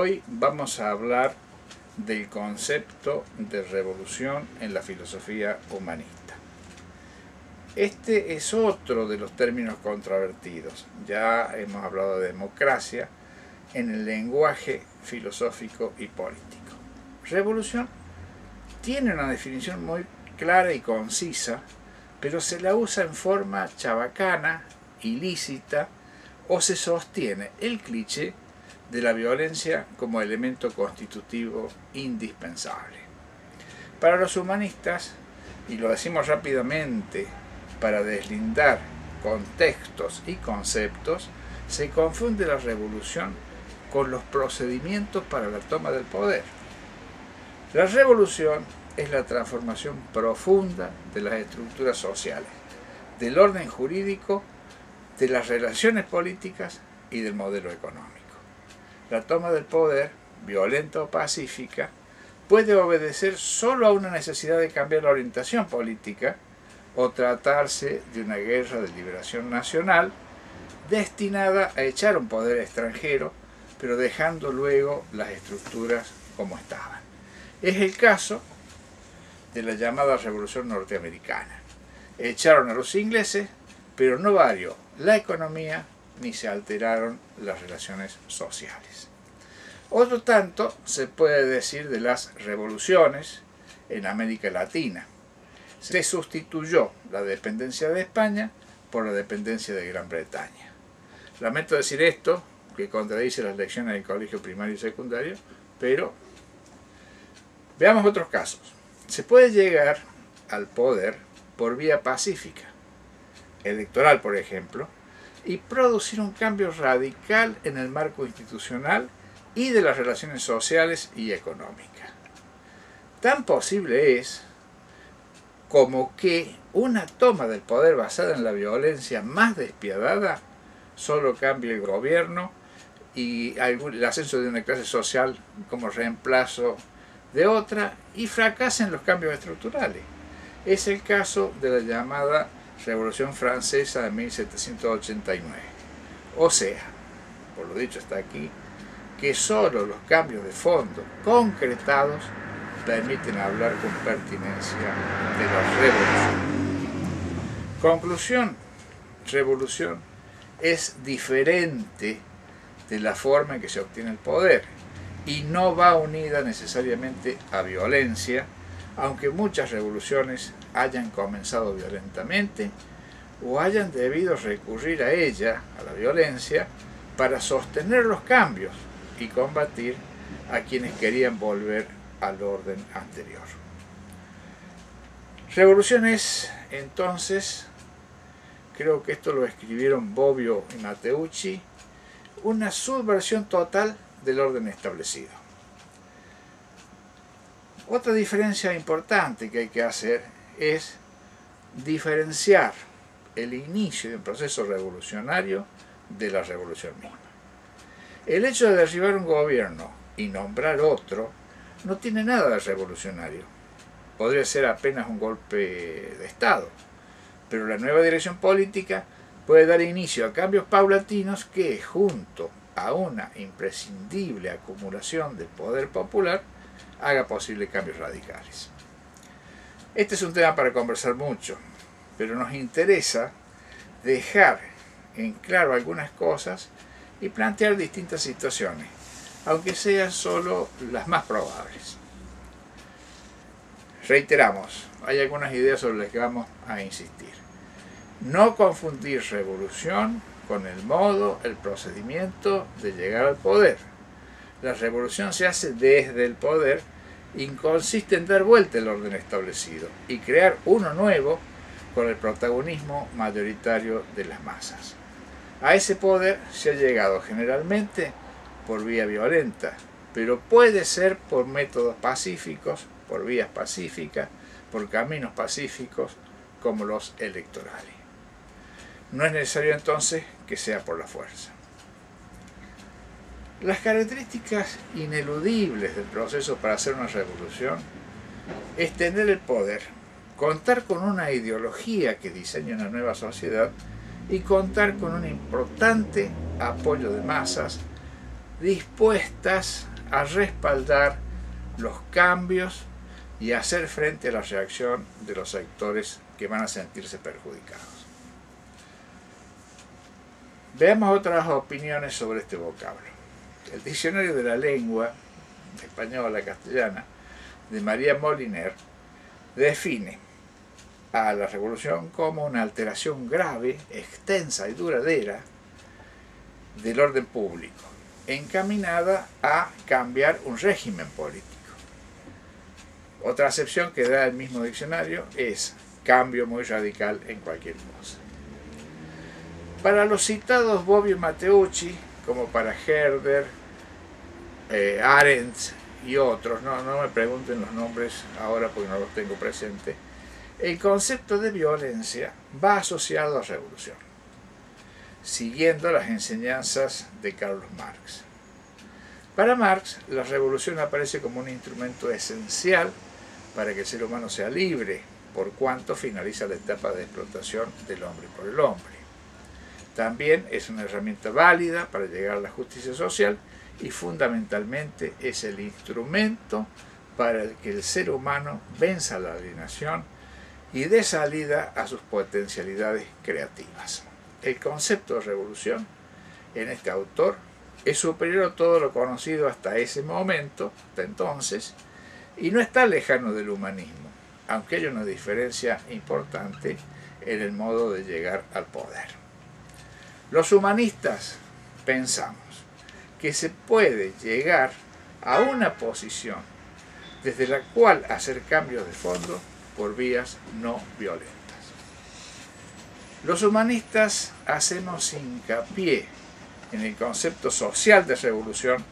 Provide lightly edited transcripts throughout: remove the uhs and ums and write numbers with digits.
Hoy vamos a hablar del concepto de revolución en la filosofía humanista. Este es otro de los términos controvertidos. Ya hemos hablado de democracia en el lenguaje filosófico y político. Revolución tiene una definición muy clara y concisa, pero se la usa en forma chabacana, ilícita, o se sostiene el cliché de la violencia como elemento constitutivo indispensable. Para los humanistas, y lo decimos rápidamente para deslindar contextos y conceptos, se confunde la revolución con los procedimientos para la toma del poder. La revolución es la transformación profunda de las estructuras sociales, del orden jurídico, de las relaciones políticas y del modelo económico. La toma del poder, violenta o pacífica, puede obedecer solo a una necesidad de cambiar la orientación política o tratarse de una guerra de liberación nacional destinada a echar un poder extranjero, pero dejando luego las estructuras como estaban. Es el caso de la llamada Revolución Norteamericana. Echaron a los ingleses, pero no varió la economía ni se alteraron las relaciones sociales. Otro tanto se puede decir de las revoluciones en América Latina. Se sustituyó la dependencia de España por la dependencia de Gran Bretaña. Lamento decir esto, que contradice las lecciones del colegio primario y secundario, pero veamos otros casos. Se puede llegar al poder por vía pacífica, electoral por ejemplo, y producir un cambio radical en el marco institucional y de las relaciones sociales y económicas. Tan posible es como que una toma del poder basada en la violencia más despiadada solo cambie el gobierno y el ascenso de una clase social como reemplazo de otra y fracasen los cambios estructurales. Es el caso de la llamada Revolución Francesa de 1789. O sea, por lo dicho hasta aquí, que solo los cambios de fondo concretados permiten hablar con pertinencia de la revolución. Conclusión: revolución es diferente de la forma en que se obtiene el poder y no va unida necesariamente a violencia, aunque muchas revoluciones hayan comenzado violentamente o hayan debido recurrir a ella, a la violencia, para sostener los cambios y combatir a quienes querían volver al orden anterior. Revolución es, entonces, creo que esto lo escribieron Bobbio y Matteucci, una subversión total del orden establecido. Otra diferencia importante que hay que hacer es diferenciar el inicio de un proceso revolucionario de la revolución misma. El hecho de derribar un gobierno y nombrar otro no tiene nada de revolucionario. Podría ser apenas un golpe de Estado, pero la nueva dirección política puede dar inicio a cambios paulatinos que, junto a una imprescindible acumulación del poder popular, haga posible cambios radicales. Este es un tema para conversar mucho, pero nos interesa dejar en claro algunas cosas y plantear distintas situaciones, aunque sean solo las más probables. Reiteramos, hay algunas ideas sobre las que vamos a insistir. No confundir revolución con el modo, el procedimiento de llegar al poder. La revolución se hace desde el poder y consiste en dar vuelta al orden establecido y crear uno nuevo con el protagonismo mayoritario de las masas. A ese poder se ha llegado generalmente por vía violenta, pero puede ser por métodos pacíficos, por vías pacíficas, por caminos pacíficos como los electorales. No es necesario entonces que sea por la fuerza. Las características ineludibles del proceso para hacer una revolución es tener el poder, contar con una ideología que diseñe una nueva sociedad y contar con un importante apoyo de masas dispuestas a respaldar los cambios y a hacer frente a la reacción de los sectores que van a sentirse perjudicados. Veamos otras opiniones sobre este vocablo. El Diccionario de la Lengua Española, Castellana, de María Moliner, define a la revolución como una alteración grave, extensa y duradera del orden público, encaminada a cambiar un régimen político. Otra acepción que da el mismo diccionario es cambio muy radical en cualquier cosa. Para los citados Bobbio y Matteucci, como para Herder, Arendt y otros, no me pregunten los nombres ahora porque no los tengo presentes, el concepto de violencia va asociado a revolución, siguiendo las enseñanzas de Carlos Marx. Para Marx, la revolución aparece como un instrumento esencial para que el ser humano sea libre, por cuanto finaliza la etapa de explotación del hombre por el hombre. También es una herramienta válida para llegar a la justicia social y fundamentalmente es el instrumento para el que el ser humano venza la alienación y dé salida a sus potencialidades creativas. El concepto de revolución en este autor es superior a todo lo conocido hasta ese momento, hasta entonces, y no está lejano del humanismo, aunque hay una diferencia importante en el modo de llegar al poder. Los humanistas pensamos que se puede llegar a una posición desde la cual hacer cambios de fondo por vías no violentas. Los humanistas hacemos hincapié en el concepto social de revolución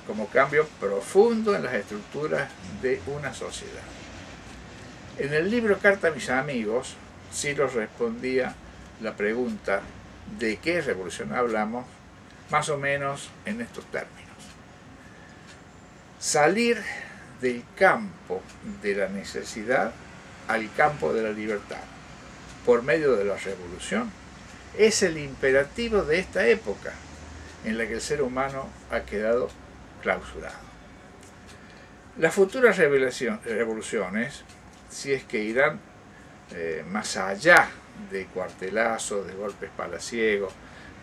como cambio profundo en las estructuras de una sociedad. En el libro Carta a mis amigos, Silos respondía la pregunta de qué revolución hablamos, más o menos en estos términos. Salir del campo de la necesidad al campo de la libertad por medio de la revolución es el imperativo de esta época en la que el ser humano ha quedado clausurado. Las futuras revoluciones, si es que irán más allá de cuartelazos, de golpes palaciegos,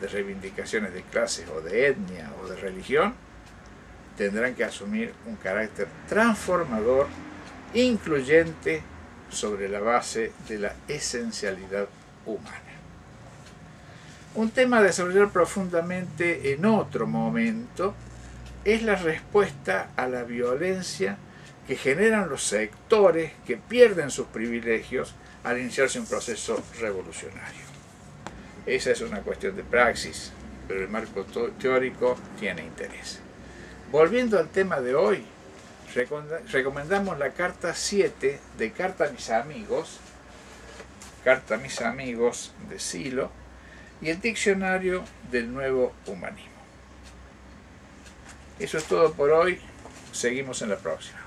de reivindicaciones de clases o de etnia o de religión, tendrán que asumir un carácter transformador, incluyente, sobre la base de la esencialidad humana. Un tema a desarrollar profundamente en otro momento es la respuesta a la violencia que generan los sectores que pierden sus privilegios al iniciarse un proceso revolucionario. Esa es una cuestión de praxis, pero el marco teórico tiene interés. Volviendo al tema de hoy, recomendamos la carta 7 de Carta a mis amigos de Silo y el diccionario del nuevo humanismo. Eso es todo por hoy, seguimos en la próxima.